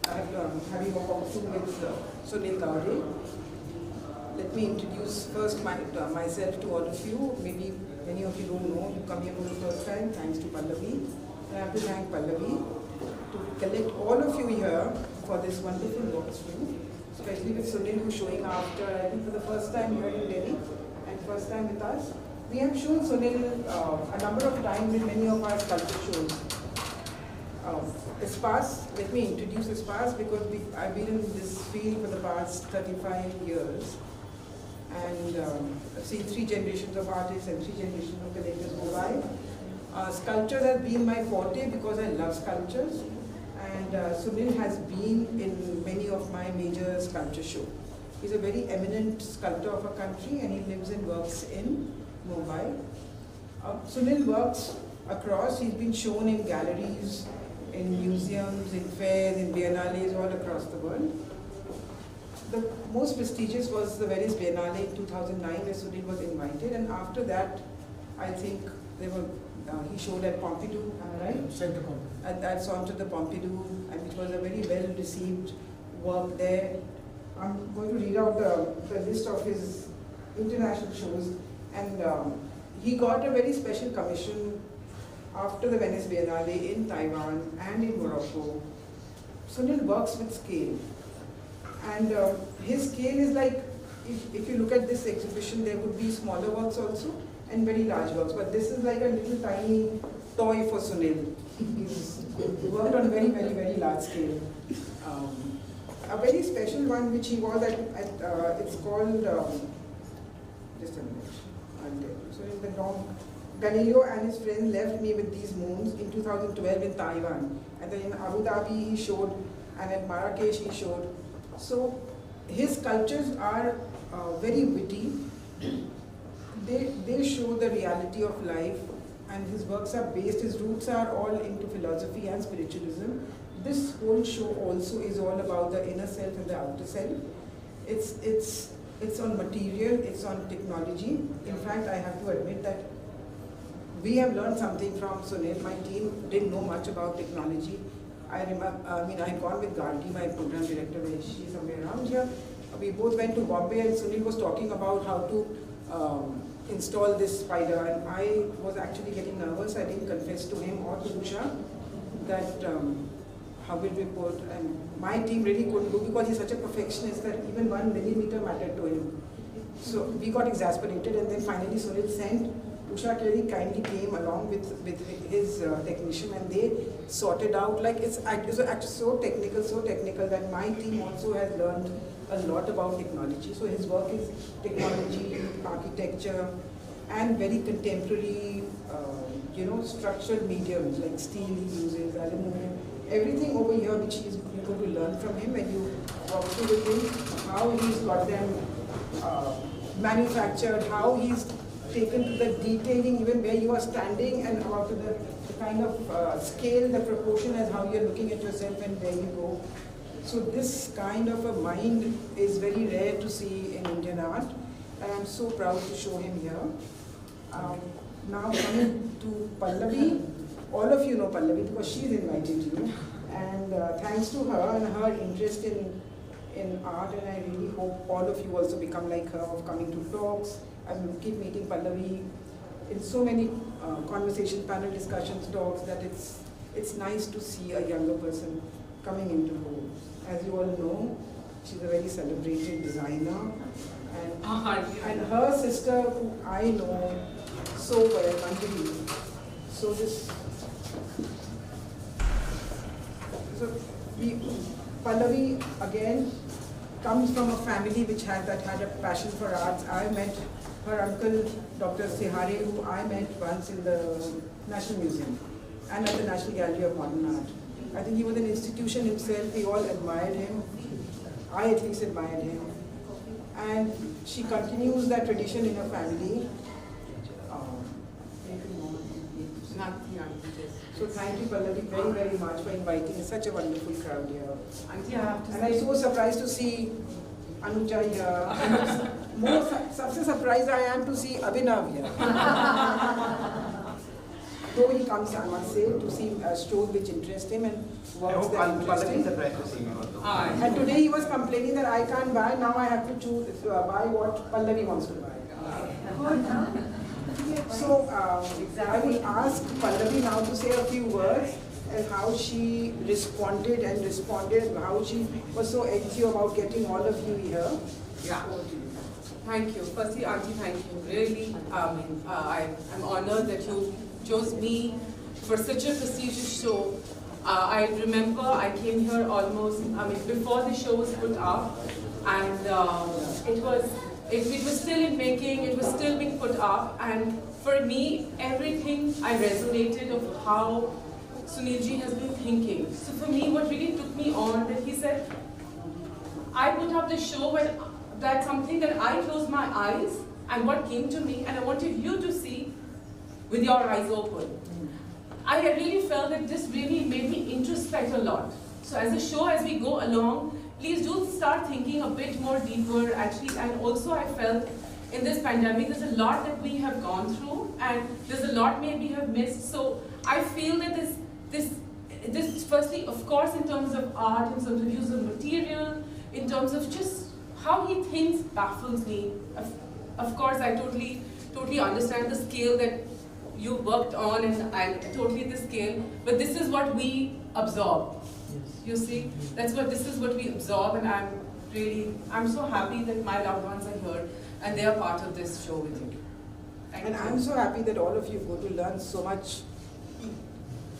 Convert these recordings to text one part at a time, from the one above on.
having a walkthrough with Sunil Gawde. Let me introduce first myself to all of you. Maybe many of you don't know, you come here for the first time, thanks to Pallavi. And I have to thank Pallavi to collect all of you here for this wonderful walkthrough, especially with Sunil, who's showing after, I think for the first time here in Delhi and first time with us. We have shown Sunil a number of times in many of our sculpture shows. Espas, let me introduce Espas because I've been in this field for the past 35 years. And I've seen 3 generations of artists and 3 generations of collectors go by. Sculpture has been my forte because I love sculptures. And Sunil has been in many of my major sculpture shows. He's a very eminent sculptor of our country and he lives and works in Mumbai. Sunil works across, he's been shown in galleries, in museums, in fairs, in biennales all across the world. The most prestigious was the Venice Biennale in 2009 where Sunil was invited, and after that I think he showed at Pompidou, right? Centre Pompidou. At Centre de Pompidou, and it was a very well received work there. I'm going to read out the list of his international shows, and he got a very special commission after the Venice Biennale in Taiwan and in Morocco. Sunil works with scale, and his scale is like, if you look at this exhibition, there would be smaller works also and very large works, but this is like a little tiny toy for Sunil. He's worked on very, very, very large scale. A very special one which he was at it's called, just a minute, I'll tell you. So in the Dom, Galileo and his friends left me with these moons in 2012 in Taiwan. And then in Abu Dhabi he showed, and at Marrakesh he showed. So his sculptures are very witty. They show the reality of life, and his works are based, his roots are all into philosophy and spiritualism. This whole show also is all about the inner self and the outer self. It's on material, it's on technology. In fact, I have to admit that we have learned something from Sunil. My team didn't know much about technology. I remember, I had gone with Gandhi, my program director, where she's somewhere around here. We both went to Bombay and Sunil was talking about how to install this spider, and I was actually getting nervous. I didn't confess to him or to Usha that how will we put, and my team really couldn't do because he's such a perfectionist that even 1 millimeter mattered to him. So we got exasperated, and then finally Sunil sent Usha Kelly kindly came along with his technician, and they sorted out, like it's actually so technical that my team also has learned a lot about technology. So his work is technology, architecture, and very contemporary, structured mediums like steel he uses, aluminum, everything over here which you're going to learn from him when you walk through with him, how he's got them manufactured, how he's taken to the detailing, even where you are standing, and about to the kind of scale, the proportion as how you're looking at yourself and where you go. So this kind of a mind is very rare to see in Indian art, and I'm so proud to show him here. Now coming to Pallavi, all of you know Pallavi because she's invited you, and thanks to her and her interest in art, and I really hope all of you also become like her, of coming to talks. I keep meeting Pallavi in so many conversation, panel discussions, talks, that it's nice to see a younger person coming into role. As you all know, she's a very celebrated designer, and her sister, who I know so well, Anjali. So Pallavi again comes from a family which had a passion for arts. I met her uncle, Dr. Sehare, who I met once in the National Museum and at the National Gallery of Modern Art. I think he was an institution himself. We all admired him. I at least admired him. And she continues that tradition in her family. So thank you, Pallavi, very, very much for inviting such a wonderful crowd here. And I'm so surprised to see Anuja here. And more surprised I am to see Abhinav here. though he comes, I must say, to see shows which interest him and works that interest him. And today he was complaining that I can't buy, now I have to choose buy what Pallavi wants to buy. So I will ask Pallavi now to say a few words and how she responded, how she was so edgy about getting all of you here. Yeah. Thank you. Firstly, Auntie, thank you. Really, I'm honored that you chose me for such a prestigious show. I remember I came here almost, before the show was put up, and it was still in making, it was still being put up, and for me, everything I resonated of how Sunilji has been thinking. So for me, what really took me on, that he said, I put up the show when that's something that I closed my eyes and what came to me, and I wanted you to see with your eyes open. I really felt that this really made me introspect a lot. So as a show, as we go along, please do start thinking a bit more deeper actually, and also I felt in this pandemic there's a lot that we have gone through and there's a lot maybe have missed. So I feel that this firstly, of course, in terms of art, in terms of use of material, in terms of just how he thinks baffles me. Of course, I totally understand the scale that you worked on, and totally the scale, but this is what we absorb. You see, this is what we absorb, and I'm so happy that my loved ones are here and they are part of this show with you. And I'm so happy that all of you go to learn so much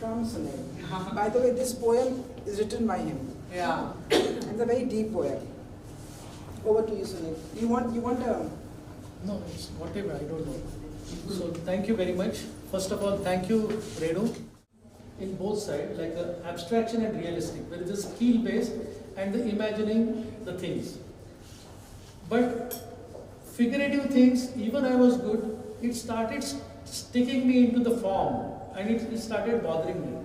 from Sunil. By the way, this poem is written by him. Yeah. It's a very deep poem. Over to you, Sunil. You want a... No, it's whatever, I don't know. So thank you very much. First of all, thank you, Credo. In both sides, like abstraction and realistic, where it is skill based and the imagining the things. But figurative things, even I was good, it started sticking me into the form and it started bothering me.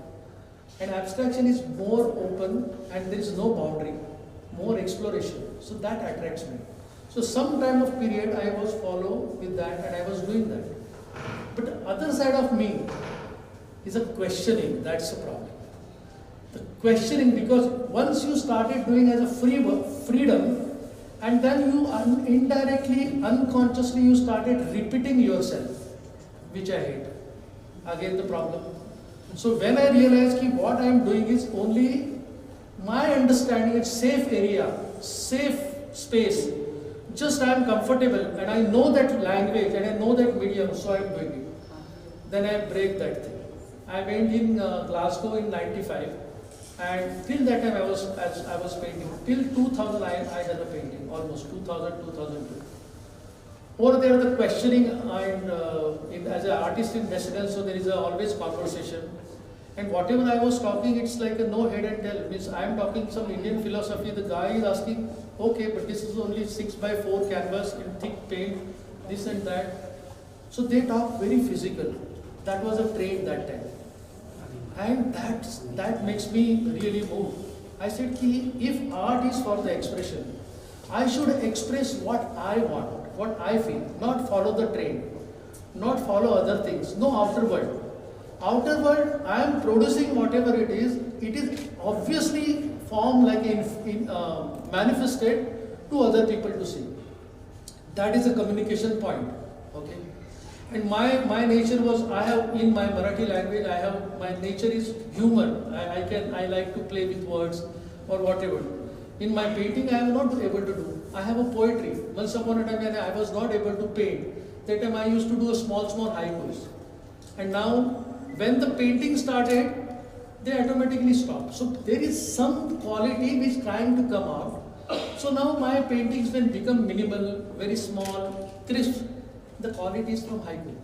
And abstraction is more open and there is no boundary, more exploration. So that attracts me. So some time of period I was follow with that and I was doing that. But the other side of me is a questioning, that's the problem. The questioning, because once you started doing as a freedom, and then you indirectly, unconsciously, you started repeating yourself, which I hate. Again the problem. So when I realized that what I am doing is only my understanding, it's safe area, safe space, just I am comfortable and I know that language and I know that medium, so I am doing it. Then I break that thing. I went in Glasgow in '95, and till that time I was painting. Till 2000 I did a painting, almost 2000, 2002. Over there the questioning, and as an artist in residence, so there is always conversation. And whatever I was talking, it's like a no head and tail. Means I am talking some Indian philosophy. The guy is asking, okay, but this is only 6x4 canvas in thick paint, this and that. So they talk very physical. That was a trade that time. And that makes me really move. I said, if art is for the expression, I should express what I want, what I feel, not follow the trend, not follow other things, no outer world. Outer world, I am producing whatever it is obviously formed like manifested to other people to see. That is a communication point. Okay. And my nature was, I have in my Marathi language, my nature is humor. I like to play with words or whatever. In my painting, I am not able to do. I have a poetry. Once upon a time, when I was not able to paint, that time I used to do a small haikus. And now, when the painting started, they automatically stopped. So there is some quality which is trying to come out. So now my paintings will become minimal, very small, crisp. The quality is from haiku.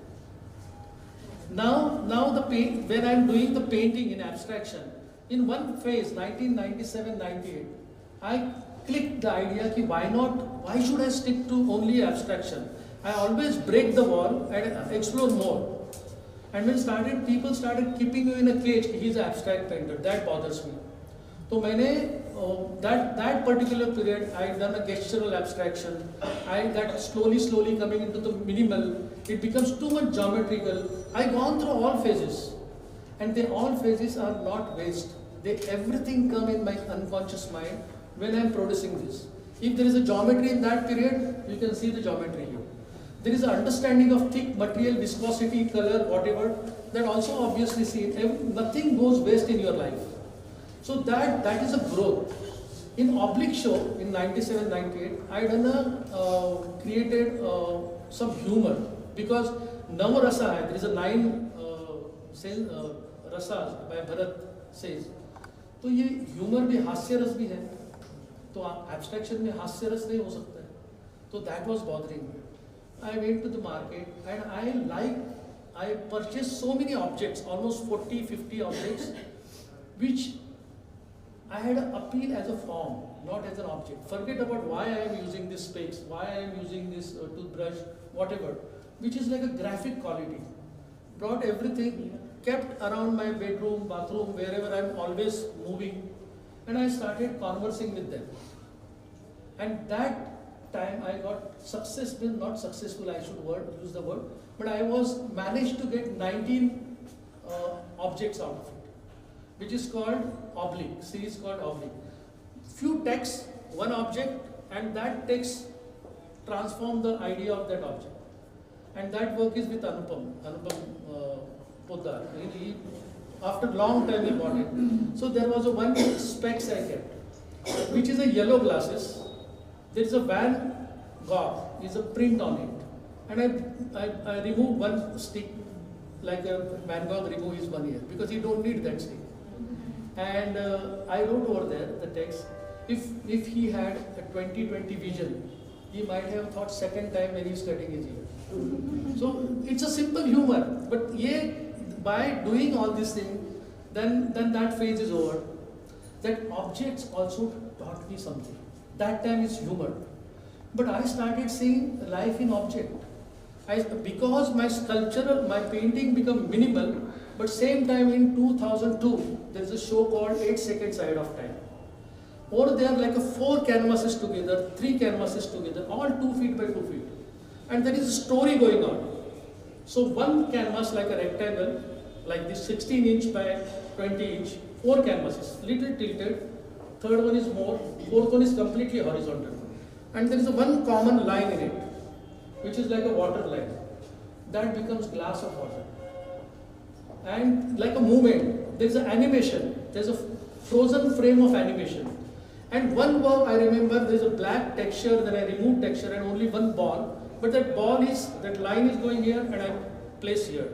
Now when I am doing the painting in abstraction, in one phase, 1997-98, I clicked the idea ki why should I stick to only abstraction? I always break the wall and explore more. And when people started keeping you in a cage, he's an abstract painter, that bothers me. So that particular period, I had done a gestural abstraction. I got slowly coming into the minimal. It becomes too much geometrical. I gone through all phases. And they all phases are not waste. Everything come in my unconscious mind when I am producing this. If there is a geometry in that period, you can see the geometry here. There is an understanding of thick material, viscosity, color, whatever, that also obviously seen. Nothing goes waste in your life. So that is a growth. In Oblique Show in 97, 98, I created some humor, because Nav Rasa hai, there is a 9 rasas by Bharat says. तो ये humour भी हास्य रस भी है, तो abstraction में हास्य रस नहीं हो सकता है. तो that was bothering me. I went to the market and I purchased so many objects, almost 40, 50 objects, which I had an appeal as a form, not as an object. Forget about why I am using this space, why I am using this toothbrush, whatever, which is like a graphic quality. Brought everything, kept around my bedroom, bathroom, wherever I am always moving, and I started conversing with them. And that time I got successful, not successful, I should use the word, but I managed to get 19 objects out of it, which is called Oblique, series called Oblique. Few texts, one object, and that text transform the idea of that object. And that work is with Anupam Poddar. After long time he bought it. So there was one specs I kept, which is a yellow glasses. There is a Van Gogh, is a print on it. And I removed one stick, like a Van Gogh remove his one ear, because you don't need that stick. And I wrote over there the text, if he had a 20/20 vision, he might have thought second time when he's cutting his ear. So it's a simple humor, but by doing all these things, then that phase is over. That objects also taught me something. That time is humor. But I started seeing life in object. Because my painting became minimal, but same time in 2002, there is a show called 8 Second Side of Time. Over there, like 4 canvases together, 3 canvases together, all 2 feet by 2 feet. And there is a story going on. So one canvas like a rectangle, like this 16-inch by 20-inch, 4 canvases, little tilted, third one is more, fourth one is completely horizontal. And there is one common line in it, which is like a water line. That becomes glass of water. And like a movement, there is an animation, there is a frozen frame of animation. And one work I remember, there is a black texture, then I removed texture and only one ball. But that line is going here and I place here.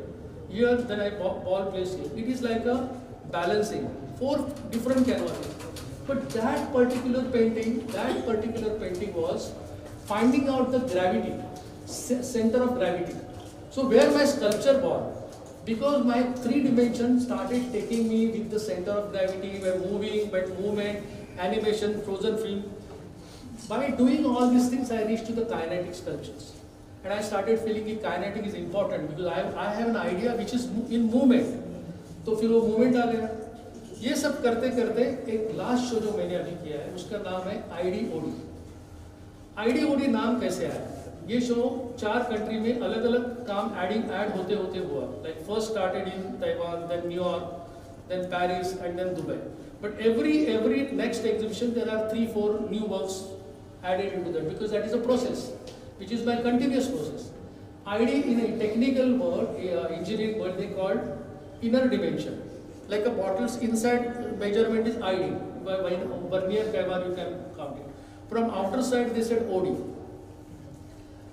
Here, then I ball place here. It is like a balancing, 4 different canvases. But that particular painting was finding out the gravity, center of gravity. So where my sculpture born? Because my 3 dimensions started taking me with the center of gravity, by moving, by movement, animation, frozen film. By doing all these things, I reached to the kinetic sculptures. And I started feeling that kinetic is important because I have an idea which is in movement. तो फिर वो movement आ गया. ये सब करते करते एक last show जो मैंने अभी किया है उसका नाम है IDOD. IDOD नाम कैसे आया? ये शो 4 कंट्री में अलग अलग काम ऐड होते होते हुआ. Like first started in Taiwan, then New York, then Paris, and then Dubai. But every next exhibition there are 3-4 new works added into that because that is a process, which is my continuous process. ID in a technical word, engineering word, they call inner dimension. Like a bottle's inside measurement is ID. By vernier camera you can count it. From outer side they said OD.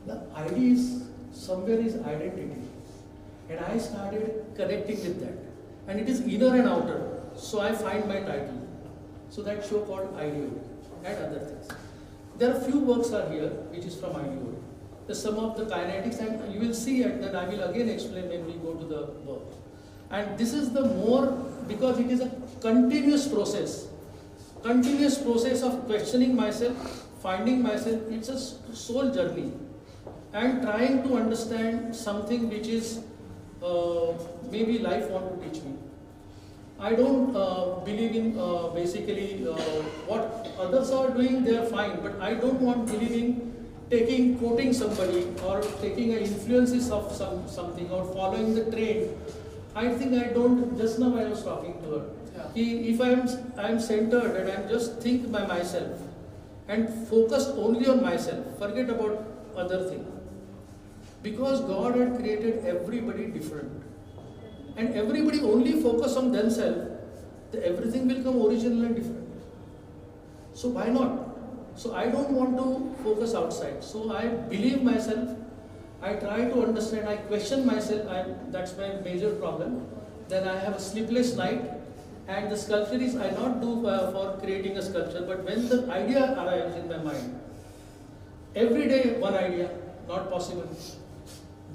The ID is somewhere is identity, and I started connecting with that. And it is inner and outer. So I find my title. So that show called IDOD and other things. There are few works are here which is from IDOD. The sum of the kinetics, and you will see it, then I will again explain when we go to the work. And this is the more, because it is a continuous process of questioning myself, finding myself. It's a soul journey and trying to understand something which is maybe life want to teach me. I don't believe in basically what others are doing, they are fine, but I don't want believing quoting somebody or taking influences of something or following the trend I think I don't, just now I was talking to her. If I'm centered and I'm just think by myself and focused only on myself, forget about other thing. Because God had created everybody different. And everybody only focus on themselves, everything will come original and different. So why not? So I don't want to focus outside. So I believe myself, I try to understand, I question myself, that's my major problem. Then I have a sleepless night, and the sculpture is, I not do for creating a sculpture, but when the idea arrives in my mind, every day one idea, not possible.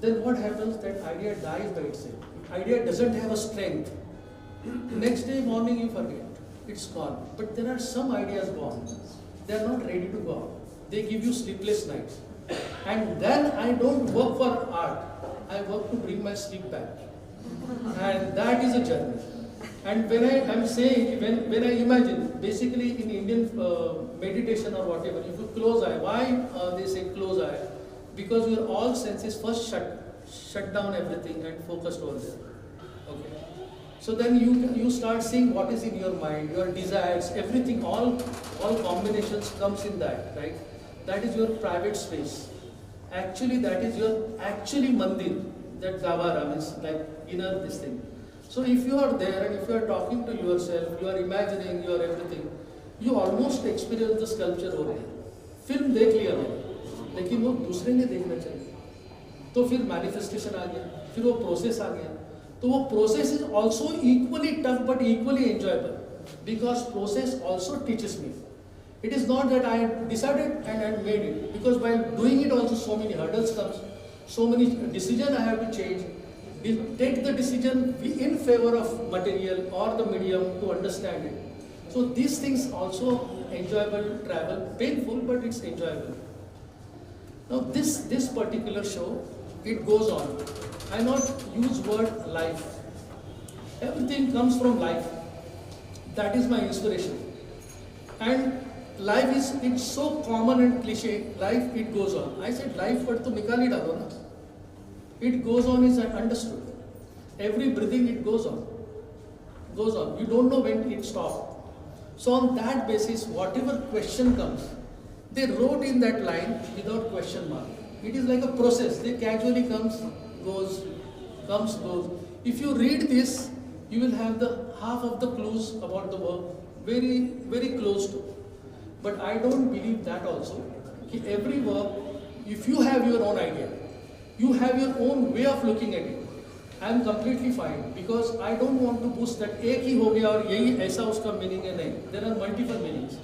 Then what happens? That idea dies by itself. Idea doesn't have a strength. Next day morning you forget, it's gone. But there are some ideas gone. They are not ready to go out. They give you sleepless nights. And then I don't work for art. I work to bring my sleep back. And that is a journey. And when I am saying, when I imagine, basically in Indian meditation or whatever, if you close eye, why they say close eye? Because your all senses first shut down everything and focused over there. Okay. So then you start seeing what is in your mind, your desires, everything, all combinations comes in that, right? That is your private space. Actually, that is your mandir, that gavara means like inner this thing. So if you are there and if you are talking to yourself, you are imagining, you are everything, you almost experience the sculpture over here. Film देख लिया मैंने, लेकिन वो दूसरे ने देखना चाहिए. तो फिर manifestation आ गया, फिर वो process आ गया. तो वो process is also equally tough but equally enjoyable, because process also teaches me. It is not that I decided and I made it, because while doing it also so many hurdles comes, so many decisions I have to change. Take the decision in favor of material or the medium to understand it. So these things also enjoyable travel, painful but it's enjoyable. Now this particular show, it goes on. I not use word life. Everything comes from life. That is my inspiration. And life is, it's so common and cliche. Life, it goes on. I said life, but to nikali dalo na. It goes on is understood. Every breathing it goes on. Goes on. You don't know when it stops. So on that basis, whatever question comes, they wrote in that line without question mark. It is like a process. They casually comes, goes. If you read this, you will have the half of the clues about the work, very, very close to. But I don't believe that also. Every work, if you have your own idea, you have your own way of looking at it, I am completely fine, because I don't want to boost that एक ही हो गया और यही ऐसा उसका meaning है नहीं. There are multiple meanings.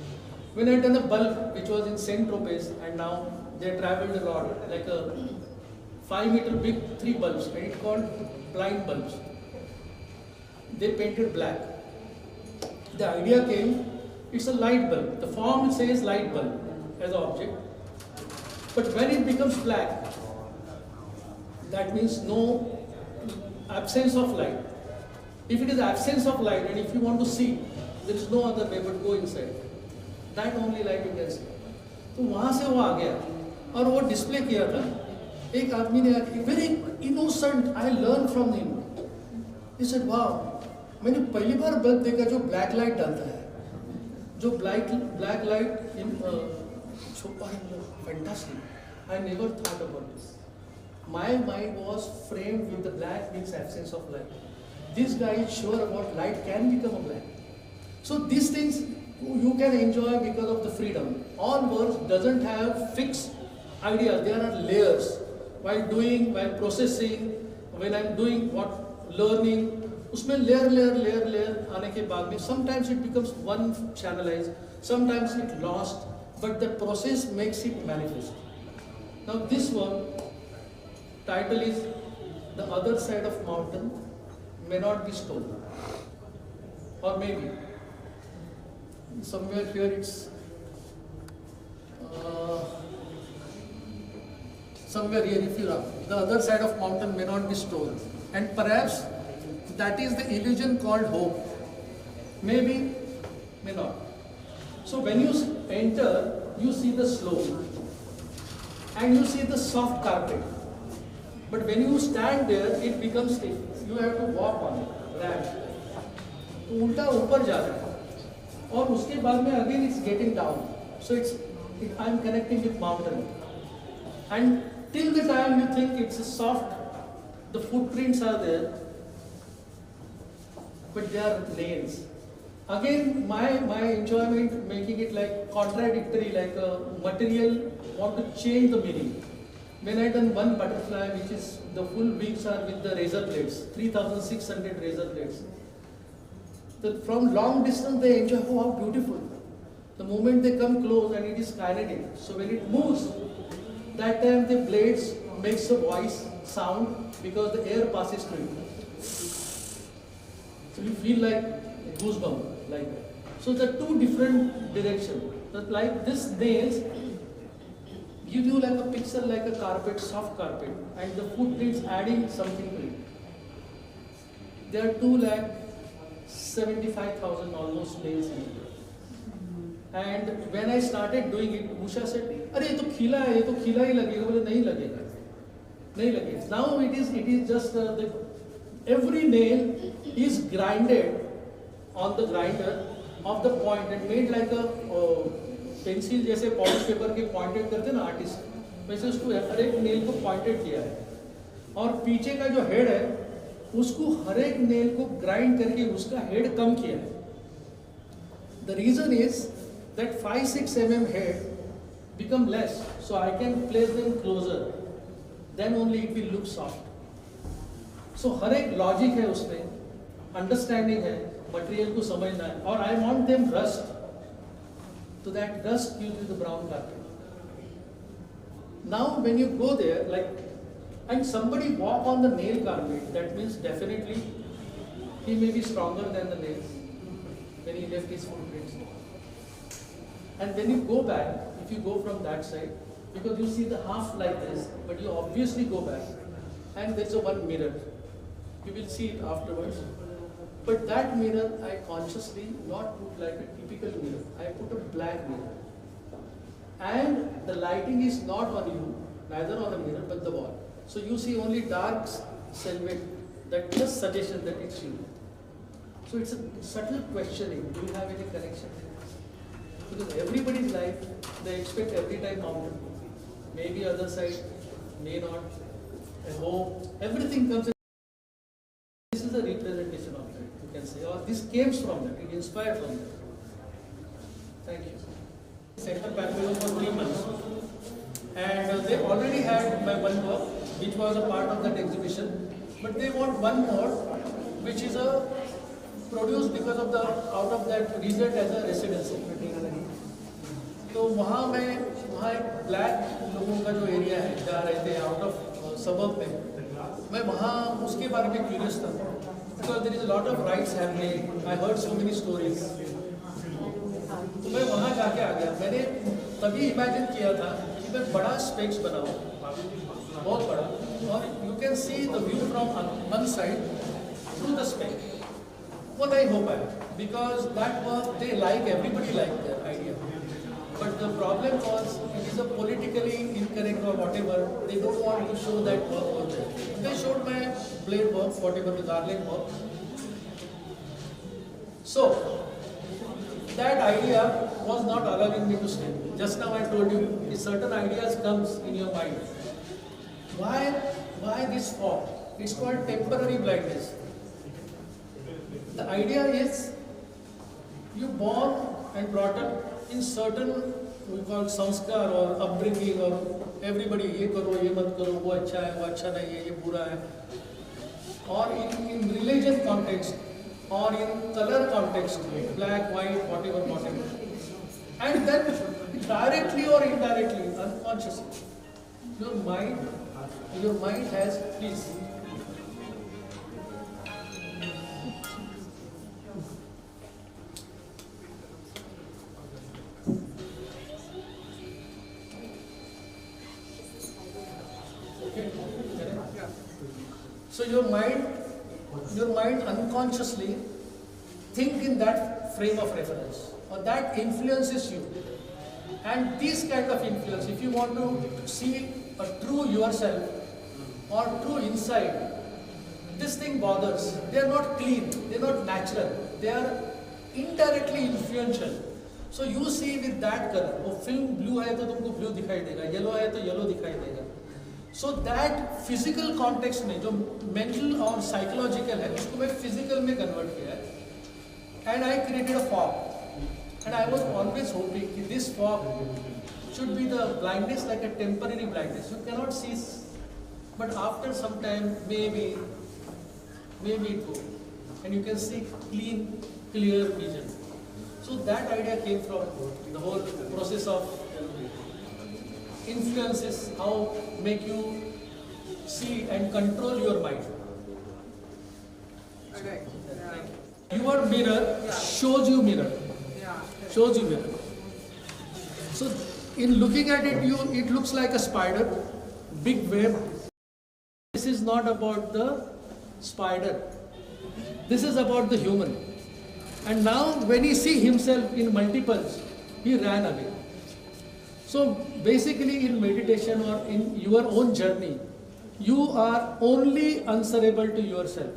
When I done a bulb which was in Saint-Tropez, and now they traveled a lot, like a 5-meter big 3 bulbs, and it's called blind bulbs. They painted black. The idea came, it's a light bulb. The form says light bulb as an object, but when it becomes black, that means no absence of light. If it is absence of light and if you want to see, there is no other way but go inside. That only light you can see. तो वहाँ से वो आ गया और वो display किया था. एक आदमी ने very innocent, I learned from him. He said, wow, मैंने पहली बार बल्ब देखा जो black light डालता है, जो black light in fantastic. I never thought about this. My mind was framed with the black means absence of light. This guy is sure about light can become a black. So these things you can enjoy because of the freedom. All works doesn't have fixed ideas. There are layers. While doing, while processing, when I'm doing what learning, उसमें layer आने के बाद में sometimes it becomes one channelized, sometimes it lost, but the process makes it manifest. Now this one, title is The Other Side of Mountain May Not Be Stolen. Or maybe somewhere here it's somewhere here if you are, the other side of mountain may not be stolen. And perhaps that is the illusion called hope. Maybe, may not. So when you enter, you see the slope and you see the soft carpet. But when you stand there, it becomes stiff. you have to walk on it, ramp. तो उल्टा ऊपर जा रहा है और उसके बाद में again it's getting down. So I'm connecting with mountain. And till the time you think it's a soft, the footprints are there, but they are lanes. Again, my enjoyment making it like contradictory, like a material want to change the meaning. When I done one butterfly, which is the full wings are with the razor blades, 3,600 razor blades. From long distance they enjoy, oh how beautiful. The moment they come close and it is kinetic, so when it moves, that time the blades makes a voice sound because the air passes through it. So you feel like goosebump like that. So the two different directions. That like this nails give you like a pixel, like a carpet, soft carpet, and the footprints adding something to it. There are 2,75,000 almost nails in it. And when I started doing it, Usha said, "अरे ये तो खिला है, ये तो खिला ही लगेगा." बोले नहीं लगेगा, नहीं लगेगा. Now it is just every nail is grinded on the grinder of the point and made like a pencil जैसे पॉलिश पेपर के पॉइंटेड करते हैं ना आर्टिस्ट, वैसे उसको हर एक नेल को पॉइंटेड किया है और पीछे का जो हेड है उसको हर एक नेल को ग्राइंड करके उसका हेड कम किया है. The reason is that 5-6 mm head become less, so I can place them closer, then only it will look soft. So हर एक लॉजिक है उसमें, अंडरस्टैंडिंग है, मटेरियल को समझना है, और आई वांट देम रस्ट, तो that rust gives you the brown carpet. Now when you go there, like, and somebody walk on the nail carpet, that means definitely he may be stronger than the nails when he left his footprints. And when you go back, if you go from that side, because you see the half like this, but you obviously go back, and there's a one mirror. You will see it afterwards. But that mirror, I consciously not put like a typical mirror. I put a black mirror. And the lighting is not on you, neither on the mirror, but the wall. So you see only dark silhouette. That just suggestion that it's you. So it's a subtle questioning. Do you have any connection? Because everybody's life, they expect every time mountain. Maybe other side, may not. A home, everything comes in. This is a representation of that, you can say. Or this came from that, it inspired from that. Thank you. Center Parallel for 3 months. And they already had my one work, which was a part of that exhibition. But they want one more, which is produced because of out of that result as a residency. तो वहाँ एक black लोगों का जो area है, जहाँ रहते हैं आउट ऑफ सबब में, मैं वहाँ उसके बारे में क्यूरियस था. Because there is a lot of riots happening, I heard so many stories. तो मैं वहाँ जाके आ गया. मैंने तभी इमेजिन किया था कि मैं बड़ा स्पेक्स बनाऊँ, बहुत बड़ा, और you can see the view from one side through the spec. वो नहीं हो पाया because that work they like, everybody like that idea. But the problem was, it is a politically incorrect or whatever, they don't want to show that work over there. They showed my blade work, whatever the garland work. So, that idea was not allowing me to stay. Just now I told you, certain ideas comes in your mind. Why this fog? It's called temporary blindness. The idea is, you born and brought up in certain, we call sanskar or upbringing, or everybody ये करो, ये मत करो, वो अच्छा है, वो अच्छा नहीं है, ये बुरा है. Or in religion context, or in color context, black, white, whatever. And then directly or indirectly, unconsciously, your mind has, please. So your mind unconsciously think in that frame of reference, or that influences you. And this kind of influence, if you want to see a true yourself or true insight, this thing bothers. They are not clean, they are not natural, they are indirectly influential. So you see with that color, वो film blue है तो तुमको blue दिखाई देगा, yellow है तो yellow दिखाई देगा. So that physical context में जो mental और psychological है, उसको मैं physical में convert किया है. And I created a fog. And I was always hoping that this fog should be the blindness, like a temporary blindness. You cannot see, but after some time, maybe it goes. And you can see clean, clear vision. So that idea came from the whole process of influences, how make you see and control your mind. Okay. Your mirror shows you mirror. Shows you mirror. So in looking at it, it looks like a spider, big web. This is not about the spider. This is about the human. And now when he see himself in multiples, he ran away. So basically in meditation or in your own journey, you are only answerable to yourself.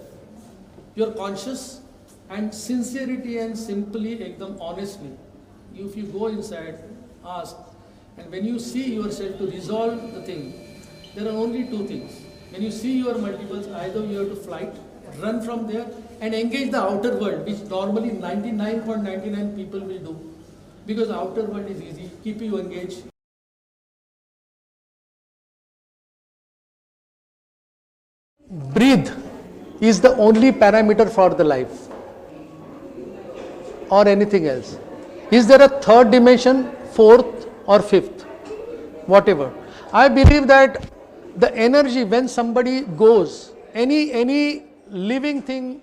You are conscious and sincerity and simply, ekdam honestly. If you go inside, ask, and when you see yourself to resolve the thing, there are only two things. When you see your multiples, either you have to flight, run from there, and engage the outer world, which normally 99.99 people will do, because outer world is easy, keep you engaged. Breathe is the only parameter for the life, or anything else. Is there a third dimension, fourth or fifth, whatever? I believe that the energy, when somebody goes, any living thing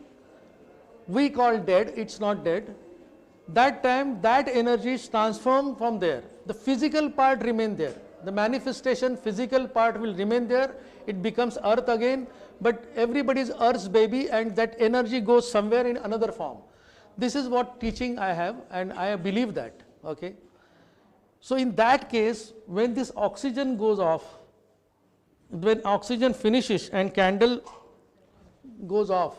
we call dead, it's not dead. That time, that energy is transformed from there. The physical part remain there. The manifestation, physical part will remain there. It becomes earth again, but everybody is earth's baby, and that energy goes somewhere in another form. This is what teaching I have, and I believe that. Okay. So in that case, when this oxygen goes off, when oxygen finishes and candle goes off,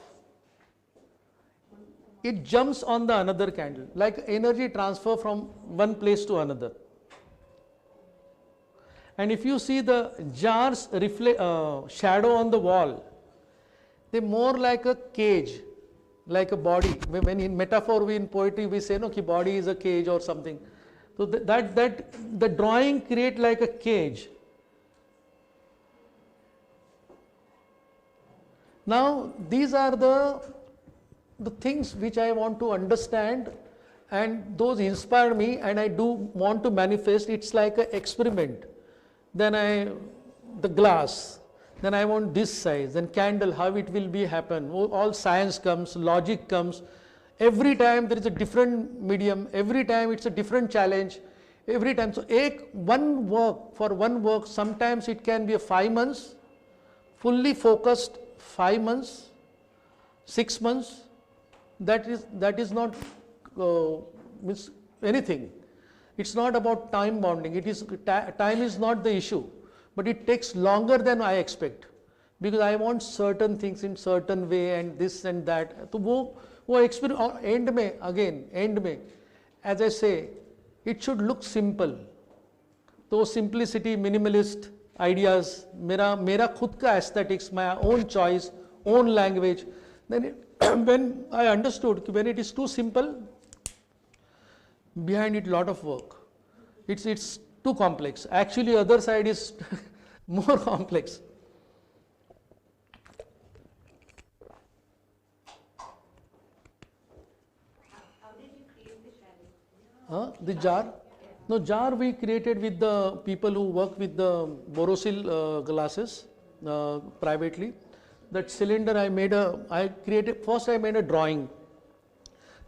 it jumps on the another candle, like energy transfer from one place to another. And if you see the jar's shadow on the wall, they're more like a cage, like a body. When in metaphor, in poetry, we say, no, ki body is a cage or something. So the drawing create like a cage. Now, these are the things which I want to understand, and those inspire me, and I do want to manifest. It's like an experiment. Then the glass, then I want this size, then candle, how it will be happen. All science comes, logic comes. Every time there is a different medium, every time it's a different challenge, every time. So one work, sometimes it can be a 5 months, fully focused 5 months, 6 months. That is not means anything. It's not about time bounding. Time is not the issue, but it takes longer than I expect, because I want certain things in certain way and this and that. So वो experience end में, as I say, it should look simple. तो simplicity, minimalist ideas, मेरा खुद का aesthetics, my own choice, own language. Then when I understood when it is too simple, behind it lot of work. It's too complex. Actually, other side is more complex. How did you create the shadow? The jar? No, jar we created with the people who work with the Borosil glasses privately. That cylinder I made first I made a drawing.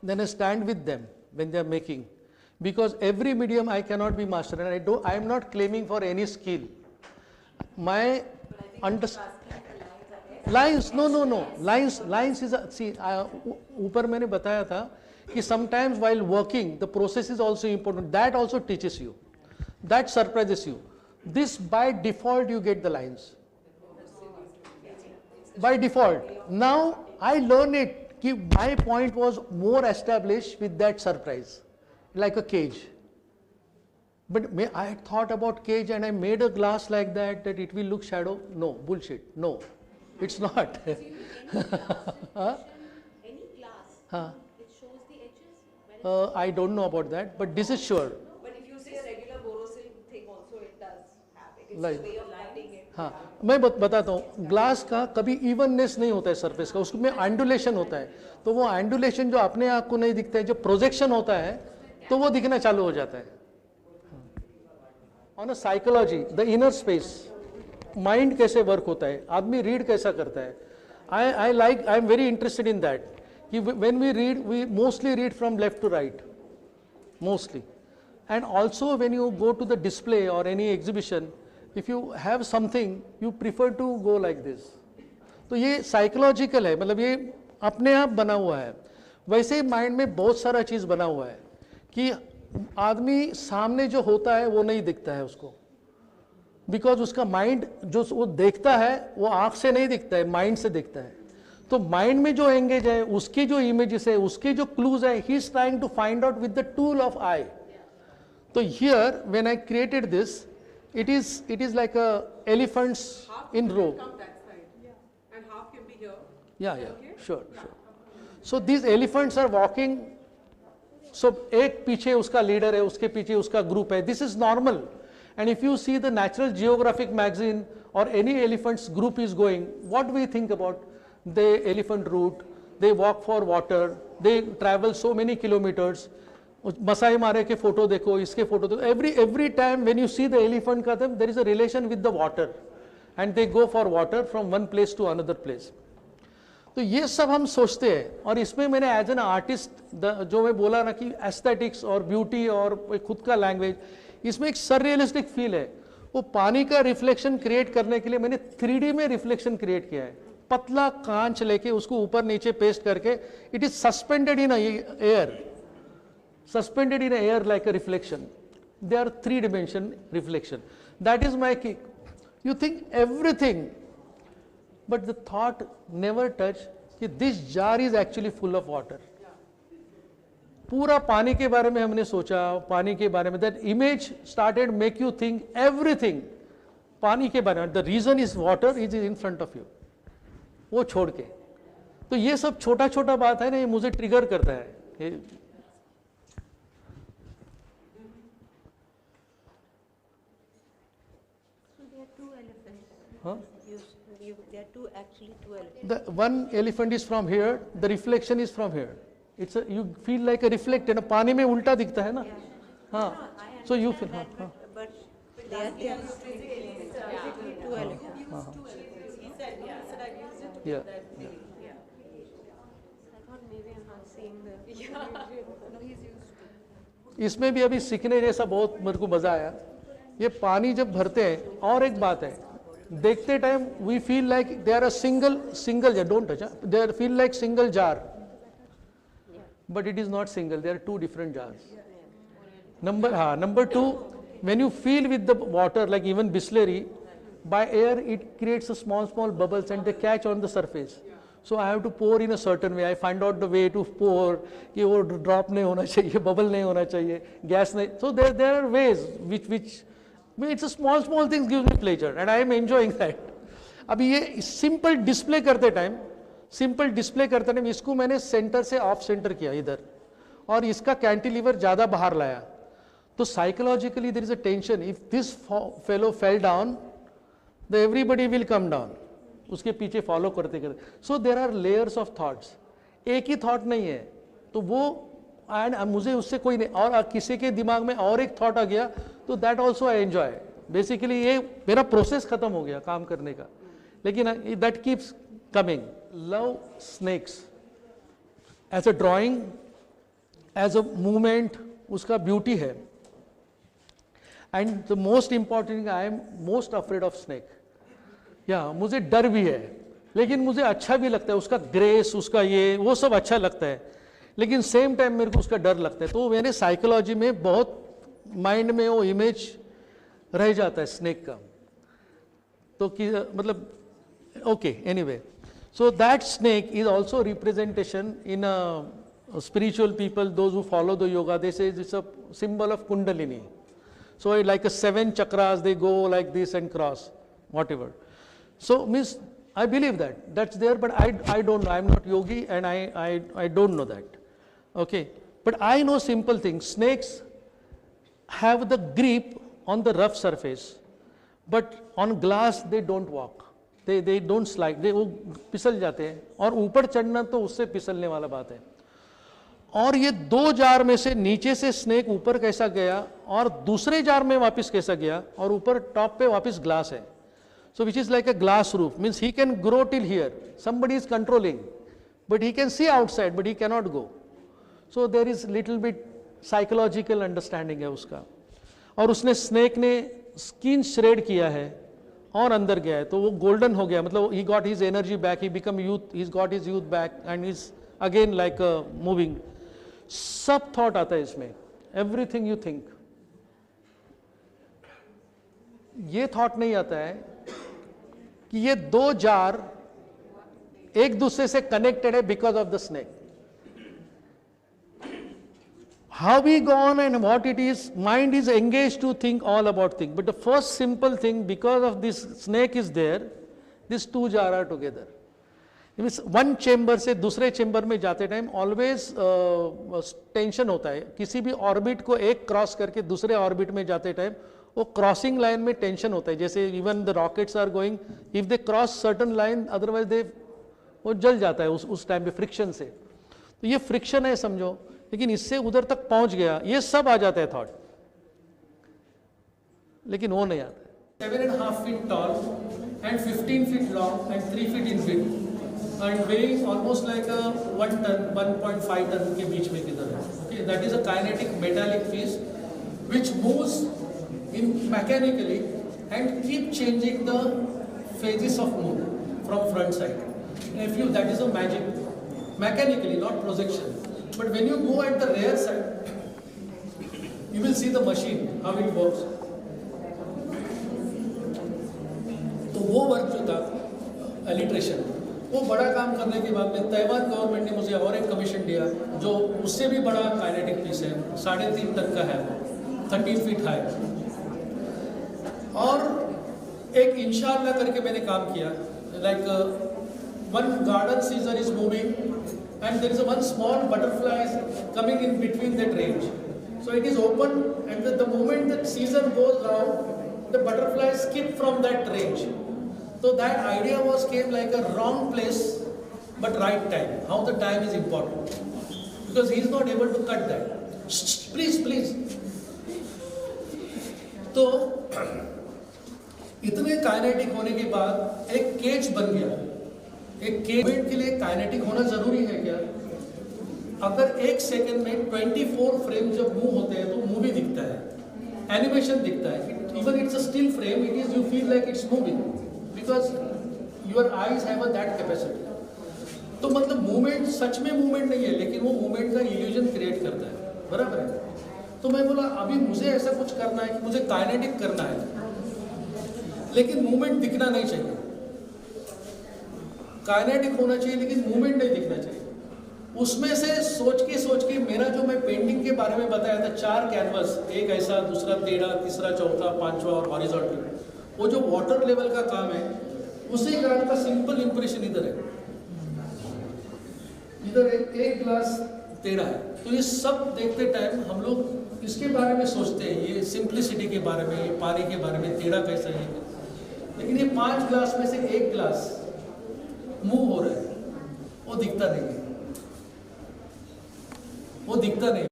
Then I stand with them when they are making. Because every medium I cannot be master, and I am not claiming for any skill. My lines, no. Lines is ऊपर मैंने बताया था कि sometimes while working the process is also important. That also teaches you. That surprises you. This by default you get the lines. by default. Now I learn it. My point was more established with that surprise, like a cage. But I thought about cage and I made a glass like that it will look shadow. No, bullshit. No, it's not. Huh? Any glass, Huh? it shows the edges. I don't know about that, but this is sure. But if you see a regular borosilicate thing also, it does have it. It's Like- the way of cutting it. हाँ, मैं बताता हूँ, glass का कभी evenness नहीं होता है surface का, उसमें एंडुलेशन होता है. तो वो एंडुलेशन जो अपने आप को नहीं दिखता है, जो प्रोजेक्शन होता है, तो वो दिखना चालू हो जाता है. On a psychology, the inner space, mind कैसे वर्क होता है, आदमी रीड कैसा करता है. I am very interested in that कि when we read, we mostly read from left to right, mostly. And also when you go to the display और any exhibition, if you have something you prefer to go like this. तो ये psychological है, मतलब ये अपने आप बना हुआ है. वैसे ही माइंड में बहुत सारा चीज़ बना हुआ है कि आदमी सामने जो होता है वो नहीं दिखता है उसको, बिकॉज उसका माइंड जो वो देखता है वो आँख से नहीं दिखता है, माइंड से दिखता है. तो माइंड में जो एंगेज है, उसके जो इमेजेस है, उसके जो क्लूज है, he is trying to find out with the tool of eye. तो here when I created this, it is like a elephants in row. Come that side. And half can be here. Yeah, sure. So these elephants are walking. So एक पीछे उसका leader है, उसके पीछे उसका group है. This is normal. And if you see the Natural Geographic magazine or any elephant's group is going, what we think about the elephant route? They walk for water. They travel so many kilometers. Masai मारे के photo देखो, इसके photo देखो. Every time when you see the elephant का there is a relation with the water and they go for water from one place to another place. तो ये सब हम सोचते हैं. और इसमें मैंने एज एन आर्टिस्ट जो मैं बोला ना कि एस्थेटिक्स और ब्यूटी और खुद का लैंग्वेज, इसमें एक सररियलिस्टिक फील है. वो पानी का रिफ्लेक्शन क्रिएट करने के लिए मैंने 3D में रिफ्लेक्शन क्रिएट किया है. पतला कांच लेके उसको ऊपर नीचे पेस्ट करके, it is suspended in air. Suspended in air like a reflection. They are 3-dimension reflection. That is my kick. You think everything, but the thought never touch that this jar is actually full of water. पूरा पानी के बारे में हमने सोचा, पानी के बारे में, that image started make you think everything पानी के बारे में. The reason is water is in front of you. वो छोड़ के. तो ये सब छोटा छोटा बात है ना, ये मुझे ट्रिगर करता है. Huh? There are actually two elephants. The one elephant is from here, the reflection is from here. You feel like a reflect, ना पानी में उल्टा दिखता है ना. हाँ. So you feel. हाँ. But they are basically two elephants. He said I've used it to Yeah. that thing. I thought maybe I'm not seeing the. No, he's used to. इसमें भी अभी सीखने जैसा बहुत मेरे को मजा आया. ये पानी जब भरते हैं, और एक बात है, देखते time we feel like they are a single jar. Don't touch. They are feel like single jar, but it is not single. They are 2 different jars. Number 2, when you feel with the water, like even Bisleri, by air it creates a small bubbles and they catch on the surface. So I have to pour in a certain way. I find out the way to pour, कि वो drop नहीं होना चाहिए, bubble नहीं होना चाहिए, gas नहीं. So there are ways which it's a small things gives me pleasure and I am enjoying that. अभी ये simple display करते टाइम इसको मैंने सेंटर से ऑफ सेंटर किया इधर, और इसका कैंटिलीवर ज़्यादा बाहर लाया. तो psychologically there is a tension. If this fellow fell down, the everybody will come down. उसके पीछे फॉलो करते. So there are layers of thoughts. एक ही थॉट नहीं है. तो वो एंड मुझे उससे कोई नहीं, और किसी के दिमाग में और एक थॉट आ गया तो that also I enjoy. Basically ये मेरा प्रोसेस खत्म हो गया काम करने का, लेकिन that keeps coming. Love snakes as a drawing, as a movement, उसका ब्यूटी है. And the most important, I am most afraid of snake. या मुझे डर भी है, लेकिन मुझे अच्छा भी लगता है. उसका ग्रेस, उसका ये वो सब अच्छा लगता है, लेकिन सेम टाइम मेरे को उसका डर लगता है. तो मैंने साइकोलॉजी में बहुत माइंड में वो इमेज रह जाता है स्नेक का. तो मतलब okay, anyway. So that snake is also representation in spiritual people, those who follow the yoga, they say it's a symbol of Kundalini. So like a 7 chakras, they go like this and cross, whatever. So means, I believe that, that's there, but I don't know, I'm not yogi and I don't know that. Okay, but I know simple things. Snakes have the grip on the rough surface, but on glass they don't walk. They don't slide, वो फिसल जाते हैं, और ऊपर चढ़ना तो उससे फिसलने वाला बात है. और ये 2 जार में से नीचे से स्नेक ऊपर कैसा गया और दूसरे जार में वापस कैसा गया और ऊपर टॉप पे वापस ग्लास है. So which is like a glass roof, means he can grow till here, somebody is controlling, but he can see outside, but he cannot go. So there is little bit psychological understanding है उसका. और उसने snake ने skin shred किया है और अंदर गया है, तो वो गोल्डन हो गया, मतलब he got his energy back, he become youth, he's got his youth back and he's again like moving. सब थॉट आता है इसमें, एवरीथिंग यू थिंक. ये थॉट नहीं आता है कि ये 2 जार एक दूसरे से कनेक्टेड है because of the snake. How we go on and what it is, mind is engaged to think all about things. But the first simple thing, because of this snake is there, these 2 jar are together. Means one chamber से दूसरे chamber में जाते time always tension होता है. किसी भी orbit को एक क्रॉस करके दूसरे ऑर्बिट में जाते टाइम वो क्रॉसिंग लाइन में टेंशन होता है. जैसे even the rockets are going, if they cross certain line, otherwise they वो जल जाता है उस टाइम पे फ्रिक्शन से. तो ये फ्रिक्शन है समझो, लेकिन इससे उधर तक पहुंच गया, ये सब आ जाता है थॉट, लेकिन वो नहीं आता. 7.5 feet tall and 15 feet long and 3 feet in width and weighing almost like a 1 ton, 1.5 ton के बीच में किधर है. Okay, that is a kinetic metallic piece which moves in mechanically and keep changing the phases of moon from front side. If you, that is a magic, mechanically, not projection. But when you go at the rear side, you will see the machine, how it works. तो वो work जो था alliteration, वो बड़ा काम करने के बाद में ताइवान गवर्नमेंट ने मुझे और एक कमीशन दिया जो उससे भी बड़ा काइनेटिक पीस है, 3.5 टन का है, 13 फीट हाई. और एक इंशाल्लाह करके मैंने काम किया, like one garden Caesar is moving and there is one small butterfly coming in between that range. So it is open and the moment that Caesar goes round, the butterfly skip from that range. So that idea came like a wrong place but right time. How the time is important. Because he is not able to cut that. Shh, please, please. तो इतने kinetic होने के बाद एक cage बन गया. एक cage के लिए काइनेटिक होना जरूरी है क्या? अगर 1 सेकंड में 24 फ्रेम जब मूव होते हैं तो मूवी दिखता है, एनिमेशन दिखता है. Even it's a still frame, it is, you feel like it's moving because your eyes have that capacity. तो मतलब मूवमेंट सच में मूवमेंट नहीं है, लेकिन वो मूवमेंट का इल्यूजन क्रिएट करता है. बराबर है. तो मैं बोला अभी मुझे ऐसा कुछ करना है कि मुझे काइनेटिक करना है, लेकिन मूवमेंट दिखना नहीं चाहिए. काइनेटिक होना चाहिए लेकिन मूवमेंट नहीं दिखना चाहिए. उसमें से सोच के मेरा जो मैं पेंटिंग के बारे में बताया था, 4 कैनवस, एक ऐसा, दूसरा टेढ़ा, तीसरा चौथा, 5वां और हॉरिजॉन्टल, वो जो वाटर लेवल का काम है उसी काम का सिंपल इंप्रेशन इधर है. इधर एक ग्लास टेढ़ा है. तो ये सब देखते टाइम हम लोग इसके बारे में सोचते हैं, ये सिंप्लिसिटी के बारे में, ये पानी के बारे में, टेढ़ा कैसा है. लेकिन ये 5 ग्लास में से एक ग्लास मूव हो रहा है, वो दिखता नहीं है, वो दिखता नहीं.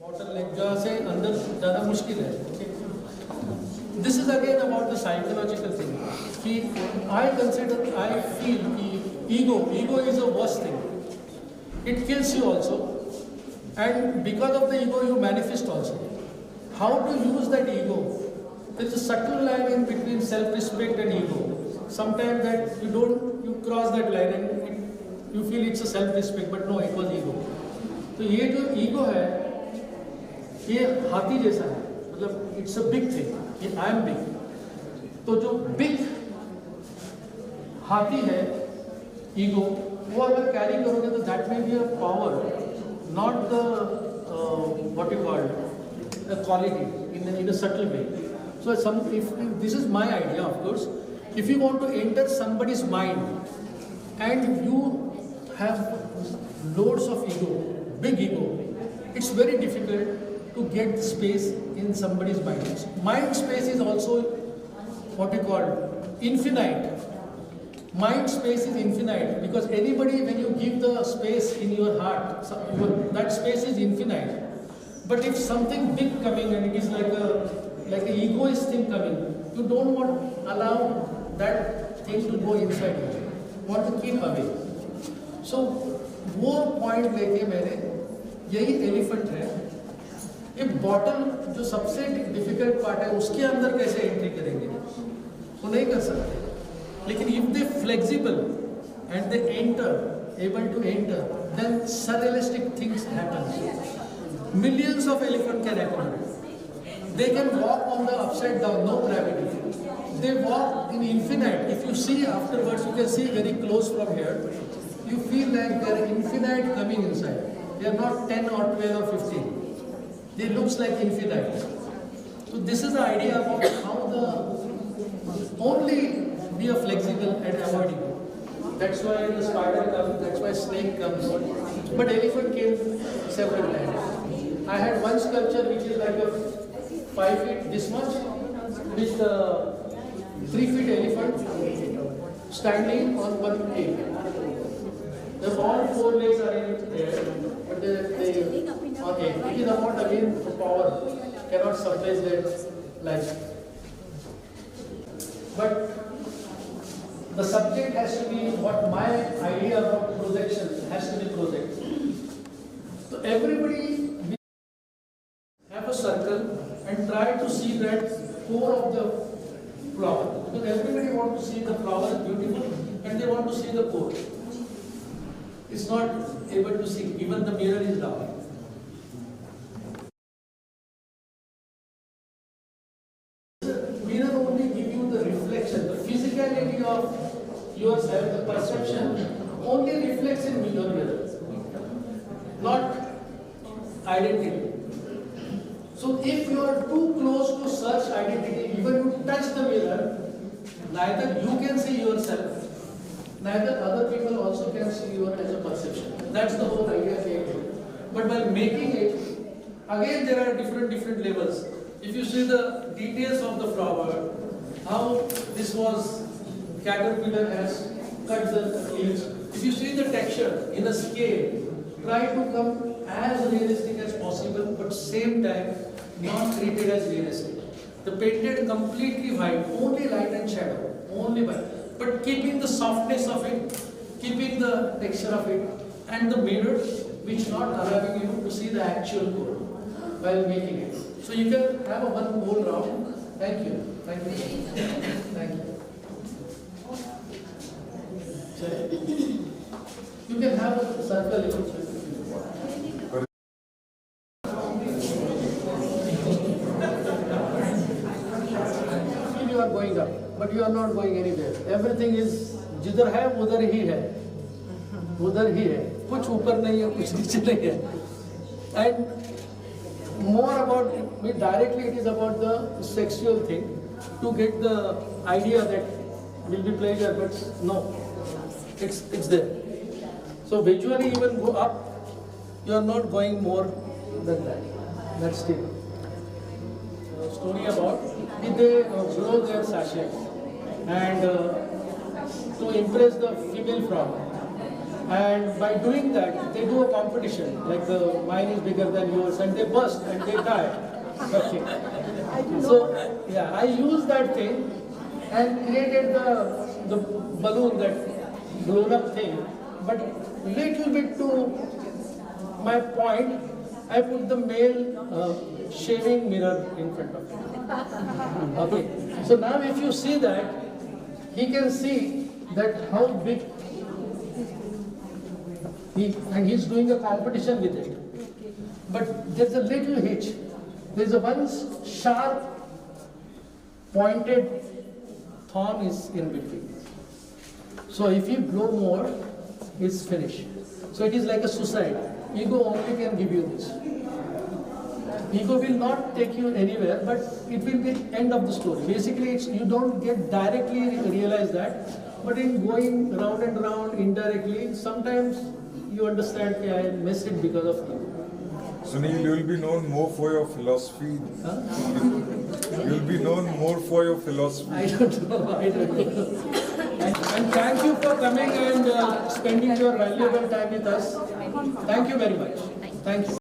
बॉटल नेक जहाँ से अंदर ज़्यादा मुश्किल है. This is again about the psychological thing. I feel ego is a worst thing. It kills you also, and because of the ego you manifest also. How to use that ego? There is a subtle line in between self-respect and ego. sometimes that you cross that line and you feel it's a self-respect, but no, it was ego. तो ये जो ego है, ये हाथी जैसा है, मतलब it's a big thing, कि I am big. तो जो big हाथी है, ego, वो अगर carry करोगे तो that may be a power, not the what you call a quality in a subtle way. So if this is my idea, of course, if you want to enter somebody's mind and you have loads of ego, big ego, it's very difficult to get space in somebody's mind. Mind space is also what you call infinite. Mind space is infinite because anybody, when you give the space in your heart, that space is infinite. But if something big coming and it is like a egoist thing coming, you don't want to allow that thing to go inside you. You want to keep away. So वो point लेके मैंने यही elephant है. ये bottom जो सबसे difficult part है उसके अंदर कैसे entry करेंगे? वो नहीं कर सकते. लेकिन if they flexible and they able to enter, then surrealistic things happen. Millions of elephants can accommodate. They can walk on the upside down, no gravity. They walk in infinite. If you see afterwards, you can see very close from here. You feel like they are infinite coming inside. They are not 10 or 12 or 15. They looks like infinite. So this is the idea about how the only be a flexible and avoid ego. That's why the spider comes, that's why snake comes. But elephant came several times. I had one sculpture which is like a 5 feet this much with a 3 feet elephant standing on one leg. All 4 legs are in there, but they okay. It is about again the power cannot suppress that life. But the subject has to be what my idea about projection has to be projected. So everybody have a circle and try to see that core of the flower. Because everybody wants to see the flower is beautiful and they want to see the core. It's not able to see, even the mirror is down. Mirror only give you the reflection, the physicality of yourself, the perception only reflects in your mirror, not identity. So if you are too close to such identity, even you touch the mirror, neither you can see yourself, neither other people also can see you as a perception. That's the whole idea behind it. But by making it, again there are different levels. If you see the details of the flower, how this was, caterpillar has cut the leaves. If you see the texture in a scale, try to come as realistic as possible, but same time not treated as realistic. The painted completely white, only light and shadow, only white, but keeping the softness of it, keeping the texture of it, and the mirror, which not allowing you to see the actual core while making it. So you can have a one whole round. Thank you. Thank you. Thank you. You can have a circle if you want. You are going up, but you are not going anywhere. Everything is जिधर है उधर ही है, उधर ही है. कुछ ऊपर नहीं है, कुछ नीचे नहीं है. And more about it, directly it is about the sexual thing, to get the idea that will be pleasure, but no, it's there. So visually even go up, you are not going more than that. That's the story about they grow their sachet and to impress the female frog. And by doing that, they do a competition, like mine is bigger than yours, and they burst and they die. Okay. So, yeah, I used that thing and created the balloon, that blown up thing. But little bit to my point, I put the male shaving mirror in front of him. Okay. So now if you see that, he can see that how big and he's doing a competition with it. But there's a little hitch. There's a one sharp pointed thorn is in between. So if you blow more, it's finished. So it is like a suicide. Ego only can give you this. Ego will not take you anywhere, but it will be end of the story. Basically, you don't get directly realize that, but in going round and round indirectly, sometimes you understand that I missed it because of ego. Sunil, you will be known more for your philosophy. Huh? You will be known more for your philosophy. I don't know. And thank you for coming and spending your valuable time with us. Thank you very much. Thank you.